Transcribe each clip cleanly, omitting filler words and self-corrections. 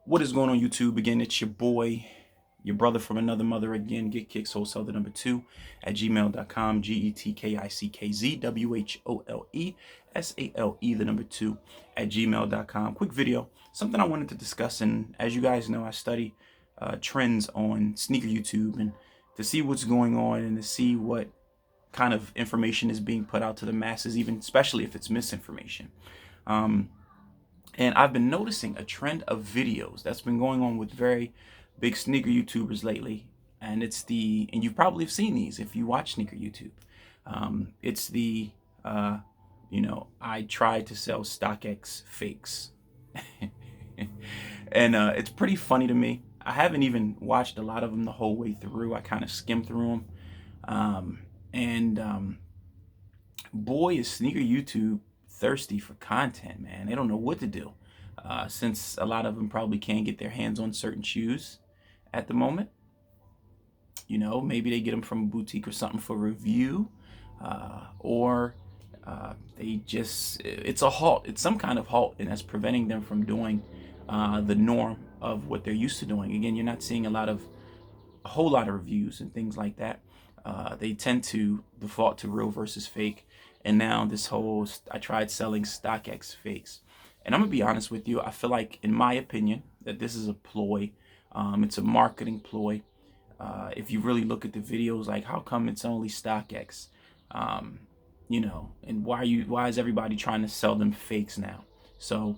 What is going on, YouTube? Again, it's your boy, your brother from another mother again, Get Kicks Wholesale, the number 2 at gmail.com, GETKICKZWHOLESALE, the number 2 at gmail.com. Quick video, something I wanted to discuss. And as you guys know, I study trends on sneaker YouTube and to see what's going on and to see what kind of information is being put out to the masses, even especially if it's misinformation. And I've been noticing a trend of videos that's been going on with very big sneaker YouTubers lately. And and you've probably seen these if you watch sneaker YouTube. It's I tried to sell Stockx fakes. And it's pretty funny to me. I haven't even watched a lot of them the whole way through. I kind of skimmed through them. Boy, is sneaker YouTube thirsty for content, man. They don't know what to do, since a lot of them probably can't get their hands on certain shoes at the moment. Maybe they get them from a boutique or something for review, or it's a halt. It's some kind of halt, and that's preventing them from doing the norm of what they're used to doing. Again, you're not seeing a whole lot of reviews and things like that. They tend to default to real versus fake. And now this whole, I tried selling Stockx fakes. And I'm going to be honest with you. I feel like, in my opinion, that this is a ploy. It's a marketing ploy. If you really look at the videos, like, how come it's only Stockx? And why is everybody trying to sell them fakes now? So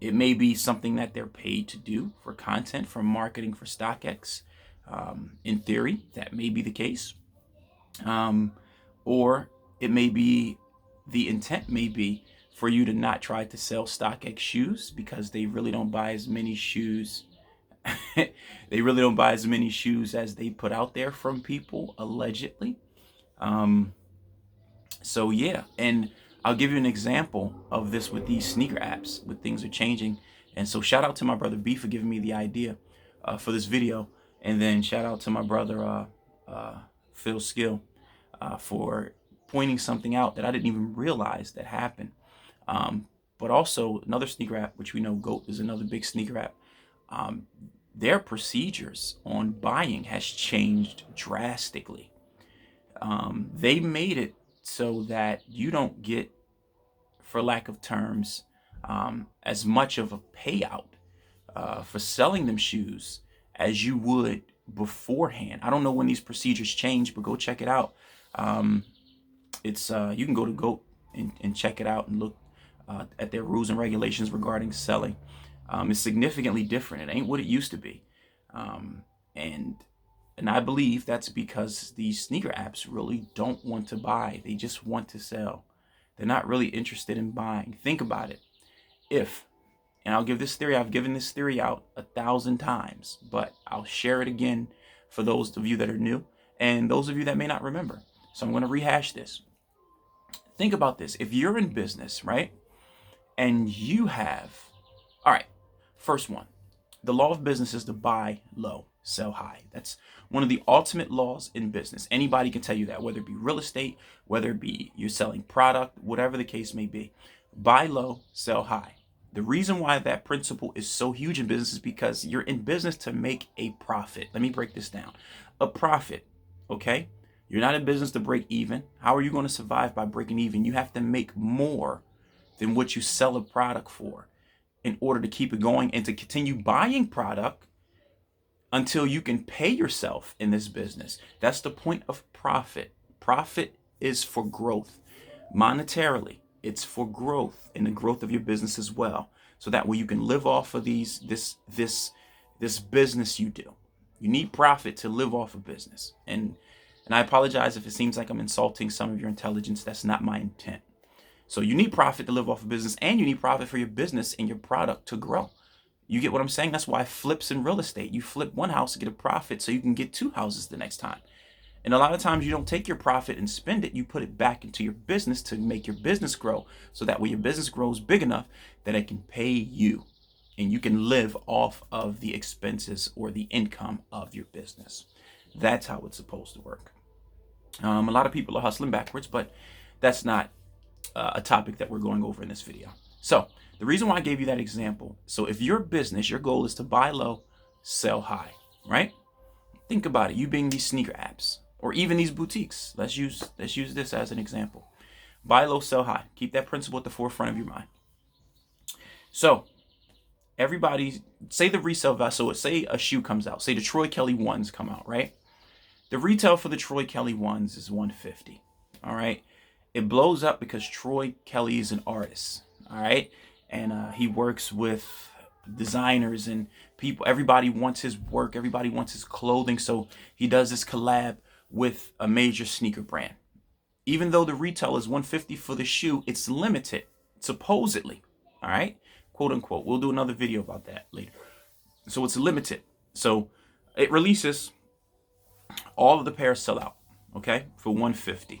it may be something that they're paid to do for content, for marketing for Stockx. In theory, that may be the case. Or it may be, the intent may be for you to not try to sell Stockx shoes because they really don't buy as many shoes. They really don't buy as many shoes as they put out there from people, allegedly. So yeah, and I'll give you an example of this with these sneaker apps, with things are changing. And so shout out to my brother B for giving me the idea for this video. And then shout out to my brother Phil Skill for pointing something out that I didn't even realize that happened. But also another sneaker app, which we know GOAT is another big sneaker app. Their procedures on buying has changed drastically. They made it so that you don't get, for lack of terms, as much of a payout for selling them shoes as you would beforehand. I don't know when these procedures change, but go check it out. You can go to GOAT and check it out and look at their rules and regulations regarding selling. It's significantly different. It ain't what it used to be. And I believe that's because these sneaker apps really don't want to buy. They just want to sell. They're not really interested in buying. Think about it. And I'll give this theory, I've given this theory out 1,000 times, but I'll share it again for those of you that are new and those of you that may not remember. So I'm going to rehash this. Think about this. If you're in business, right, and you have, all right, first one, the law of business is to buy low, sell high. That's one of the ultimate laws in business. Anybody can tell you that, whether it be real estate, whether it be you're selling product, whatever the case may be. Buy low, sell high. The reason why that principle is so huge in business is because you're in business to make a profit. Let me break this down. A profit, okay? You're not in business to break even. How are you going to survive by breaking even? You have to make more than what you sell a product for in order to keep it going and to continue buying product until you can pay yourself in this business. That's the point of profit. Profit is for growth. Monetarily, it's for growth and the growth of your business as well. So that way you can live off of this business you do. You need profit to live off of business. And I apologize if it seems like I'm insulting some of your intelligence. That's not my intent. So you need profit to live off of business, and you need profit for your business and your product to grow. You get what I'm saying? That's why flips in real estate. You flip one house to get a profit so you can get 2 houses the next time. And a lot of times you don't take your profit and spend it. You put it back into your business to make your business grow. So that way your business grows big enough that it can pay you and you can live off of the expenses or the income of your business. That's how it's supposed to work. A lot of people are hustling backwards, but that's not a topic that we're going over in this video. So The reason why I gave you that example, so if your business, your goal is to buy low, sell high, right? Think about it. You being these sneaker apps or even these boutiques. Let's use this as an example. Buy low, sell high. Keep that principle at the forefront of your mind. So everybody, say the resale value. So say a shoe comes out. Say the Troy Kelly ones come out, right? The retail for the Troy Kelly ones is $150. All right. It blows up because Troy Kelly is an artist. All right. And he works with designers and people. Everybody wants his work. Everybody wants his clothing. So he does this collab with a major sneaker brand. Even though the retail is $150 for the shoe, it's limited, supposedly. All right. Quote unquote. We'll do another video about that later. So it's limited. So it releases. All of the pairs sell out, okay, for $150.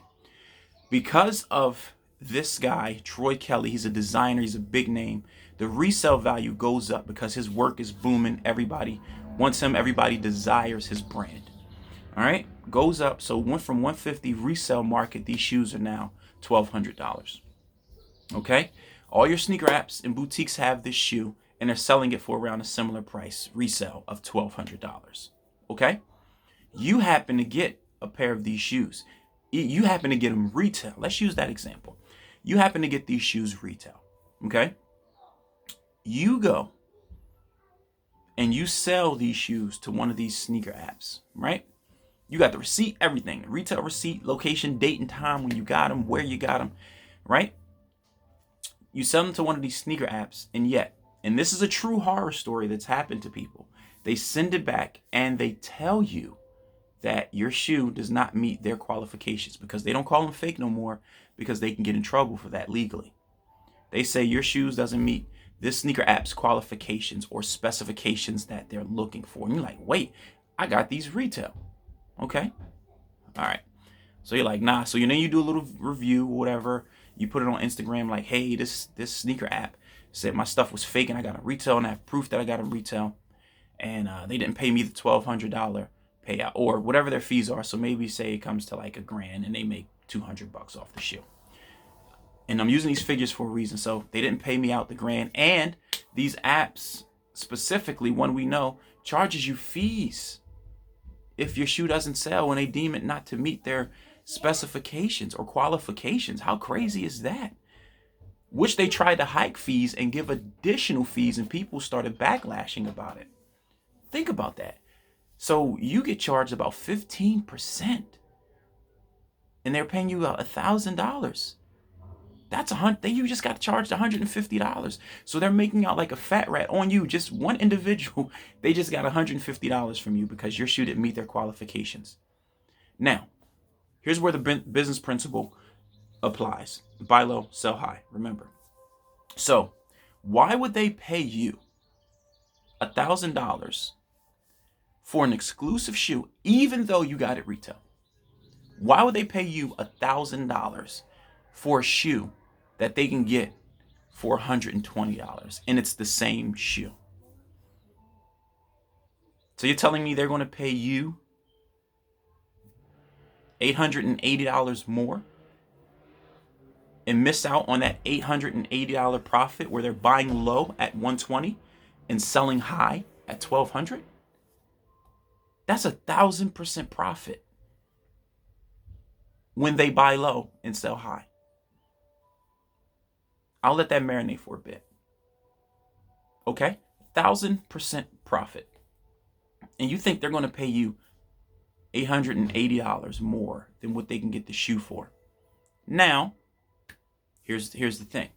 Because of this guy, Troy Kelly, he's a designer, he's a big name. The resale value goes up because his work is booming. Everybody wants him. Everybody desires his brand. All right, goes up. So went from $150 resale market. These shoes are now $1,200. Okay, all your sneaker apps and boutiques have this shoe, and they're selling it for around a similar price, resale of $1,200. Okay. You happen to get a pair of these shoes. You happen to get them retail. Let's use that example. You happen to get these shoes retail. Okay. You go and you sell these shoes to one of these sneaker apps, right? You got the receipt, everything, retail receipt, location, date and time when you got them, where you got them, right? You sell them to one of these sneaker apps, and yet, and this is a true horror story that's happened to people, they send it back and they tell you that your shoe does not meet their qualifications, because they don't call them fake no more, because they can get in trouble for that legally. They say your shoes doesn't meet this sneaker app's qualifications or specifications that they're looking for. And you're like, wait, I got these retail. Okay. All right. So you're like, nah. So you do a little review, whatever. You put it on Instagram like, hey, this sneaker app said my stuff was fake and I got a retail, and I have proof that I got a retail. And they didn't pay me the $1,200 payout or whatever their fees are. So maybe say it comes to like $1,000 and they make $200 off the shoe. And I'm using these figures for a reason. So they didn't pay me out the $1,000, and these apps, specifically one we know, charges you fees if your shoe doesn't sell when they deem it not to meet their specifications or qualifications. How crazy is that? Which they tried to hike fees and give additional fees, and people started backlashing about it. Think about that. So you get charged about 15%, and they're paying you $1,000. That's you just got charged $150. So they're making out like a fat rat on you. Just one individual, they just got $150 from you because your shoe didn't meet their qualifications. Now, here's where the business principle applies. Buy low, sell high. Remember. So why would they pay you $1,000 for an exclusive shoe, even though you got it retail? Why would they pay you $1,000 for a shoe that they can get for $120, and it's the same shoe? So you're telling me they're going to pay you $880 more and miss out on that $880 profit where they're buying low at $120 and selling high at $1,200? That's 1,000% profit when they buy low and sell high. I'll let that marinate for a bit. Okay? 1,000% profit. And you think they're going to pay you $880 more than what they can get the shoe for. Now, here's the thing.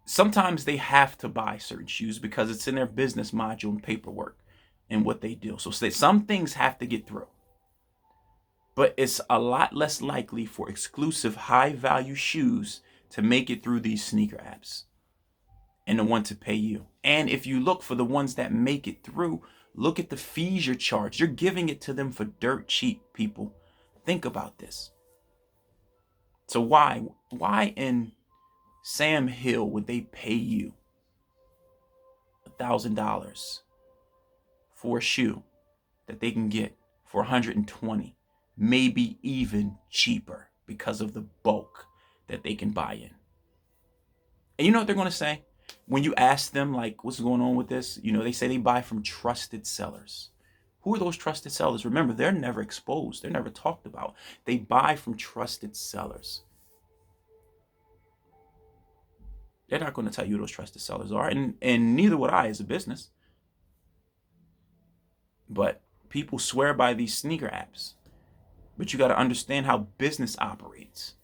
Sometimes they have to buy certain shoes because it's in their business module and paperwork and what they do. So some things have to get through. But it's a lot less likely for exclusive high value shoes to make it through these sneaker apps and the one to pay you. And if you look for the ones that make it through, look at the fees you're charged. You're giving it to them for dirt cheap, people. Think about this. So why in Sam Hill would they pay you $1,000 for a shoe that they can get for $120, maybe even cheaper because of the bulk that they can buy in? And you know what they're going to say? When you ask them, like, what's going on with this? You know, they say they buy from trusted sellers. Who are those trusted sellers? Remember, they're never exposed. They're never talked about. They buy from trusted sellers. They're not going to tell you who those trusted sellers are. And neither would I as a business. But people swear by these sneaker apps. But you got to understand how business operates.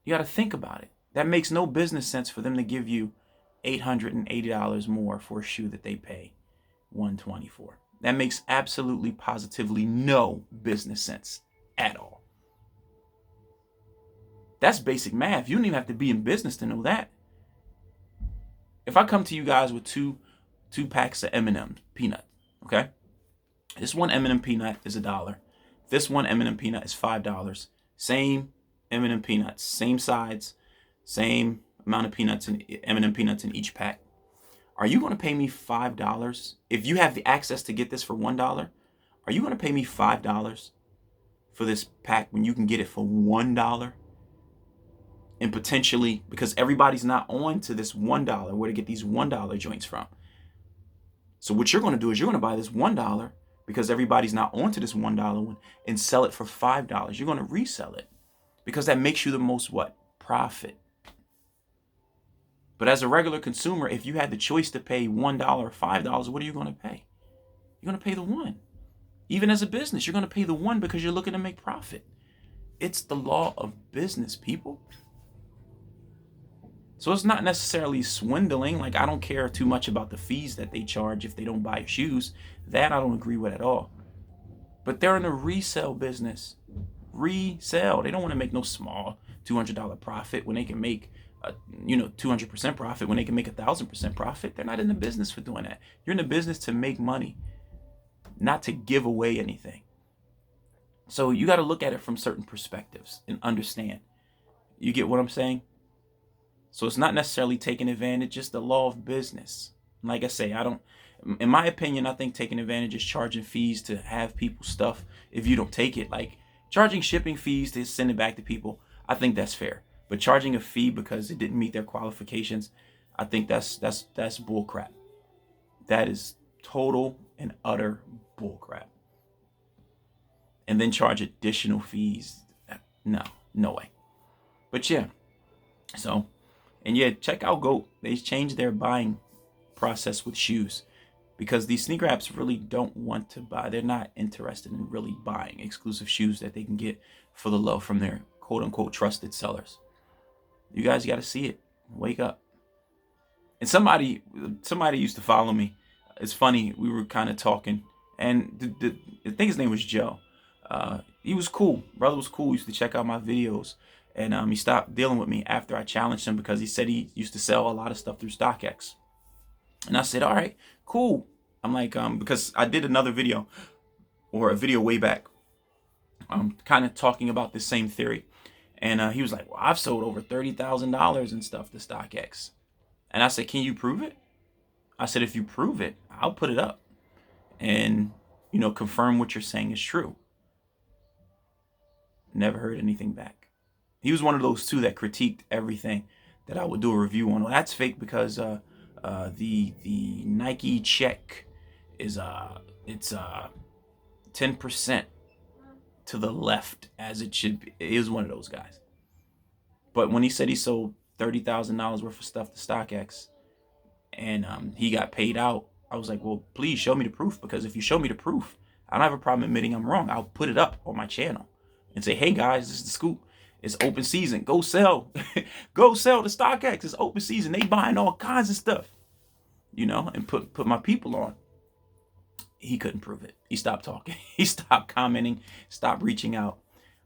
You got to think about it. That makes no business sense for them to give you $880 more for a shoe that they pay $124 for. That makes absolutely positively no business sense at all. That's basic math. You don't even have to be in business to know that. If I come to you guys with two packs of M&M peanut, okay? This one M&M peanut is $1. This one M&M peanut is $5. Same M&M peanuts, same sides, same amount of peanuts and M&M peanuts in each pack. Are you going to pay me $5 if you have the access to get this for $1? Are you going to pay me $5 for this pack when you can get it for $1? And potentially, because everybody's not on to this $1, where to get these $1 joints from. So what you're going to do is you're going to buy this $1 because everybody's not on to this $1 one and sell it for $5. You're going to resell it because that makes you the most what? Profit. But as a regular consumer, if you had the choice to pay $1 or $5, what are you going to pay? You're going to pay the one. Even as a business, you're going to pay the one because you're looking to make profit. It's the law of business, people. So it's not necessarily swindling. Like, I don't care too much about the fees that they charge if they don't buy your shoes. That I don't agree with at all. But they're in a resale business. Resell. They don't want to make no small $200 profit when they can make 200% profit when they can make 1,000% profit. They're not in the business for doing that. You're in the business to make money, not to give away anything. So you got to look at it from certain perspectives and understand. You get what I'm saying? So it's not necessarily taking advantage, just the law of business. Like I say, in my opinion, I think taking advantage is charging fees to have people's stuff if you don't take it. Like charging shipping fees to send it back to people, I think that's fair. But charging a fee because it didn't meet their qualifications, I think that's bull crap. That is total and utter bull crap. And then charge additional fees. No way. But yeah. So, and yeah, check out GOAT. They changed their buying process with shoes because these sneaker apps really don't want to buy. They're not interested in really buying exclusive shoes that they can get for the low from their quote unquote trusted sellers. You guys got to see it. Wake up. And somebody used to follow me. It's funny. We were kind of talking, and I think his name was Joe. He was cool. Brother was cool. He used to check out my videos, and he stopped dealing with me after I challenged him because he said he used to sell a lot of stuff through Stockx. And I said, all right, cool. I'm like, because I did another video, or a video way back, kind of talking about this same theory. And he was like, well, I've sold over $30,000 and stuff to Stockx. And I said, can you prove it? I said, if you prove it, I'll put it up and, confirm what you're saying is true. Never heard anything back. He was one of those two that critiqued everything that I would do a review on. Well, that's fake because the Nike check is it's 10% to the left as it should be. He was one of those guys. But when he said he sold $30,000 worth of stuff to StockX and he got paid out, I was like, well, please show me the proof, because if you show me the proof, I don't have a problem admitting I'm wrong. I'll put it up on my channel and say, hey guys, this is the scoop. It's open season. Go sell. Go sell to StockX. It's open season. They buying all kinds of stuff, and put my people on. He couldn't prove it. He stopped talking. He stopped commenting, stopped reaching out.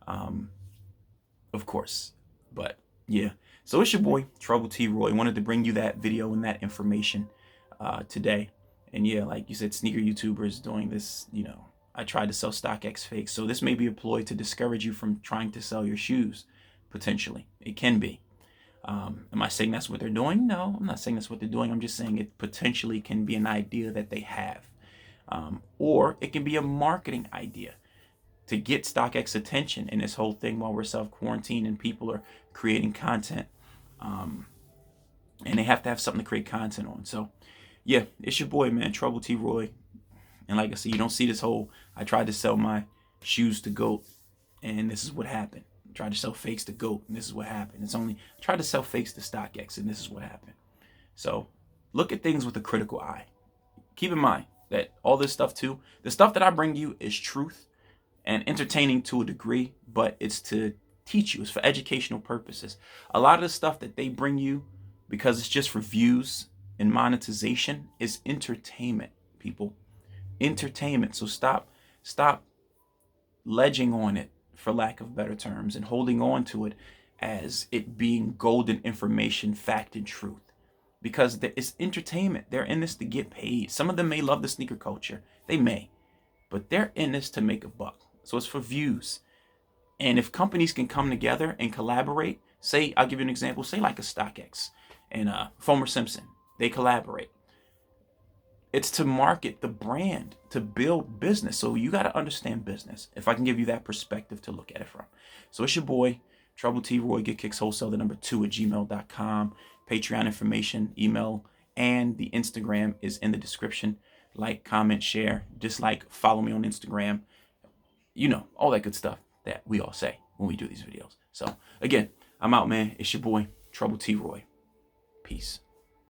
Of course. But yeah. So it's your boy, Trouble T. Roy. Wanted to bring you that video and that information today. And yeah, like you said, sneaker YouTubers doing this, I tried to sell Stockx fake. So this may be a ploy to discourage you from trying to sell your shoes, potentially. It can be. Am I saying that's what they're doing? No, I'm not saying that's what they're doing. I'm just saying it potentially can be an idea that they have. Or it can be a marketing idea to get StockX attention in this whole thing while we're self-quarantined and people are creating content. and they have to have something to create content on. So yeah, it's your boy, man, Trouble T Roy. And like I said, you don't see this whole, I tried to sell my shoes to GOAT, and this is what happened. I tried to sell fakes to GOAT, and this is what happened. It's only, I tried to sell fakes to Stockx, and this is what happened. So look at things with a critical eye. Keep in mind that all this stuff too, the stuff that I bring you is truth and entertaining to a degree, but it's to teach you. It's for educational purposes. A lot of the stuff that they bring you, because it's just for views and monetization, is entertainment, people. Entertainment. So stop ledging on it, for lack of better terms, and holding on to it as it being golden information, fact, and truth. Because it's entertainment. They're in this to get paid. Some of them may love the sneaker culture. They may. But they're in this to make a buck. So it's for views. And if companies can come together and collaborate, say, I'll give you an example, say like a Stockx and Fomer Simpson, they collaborate. It's to market the brand, to build business. So you got to understand business, if I can give you that perspective to look at it from. So it's your boy, Trouble T Roy, Get Kicks Wholesale, the number 2 at gmail.com. Patreon information, email, and the Instagram is in the description. Like, comment, share, dislike, follow me on Instagram. You know, all that good stuff that we all say when we do these videos. So again, I'm out, man. It's your boy, Trouble T Roy. Peace.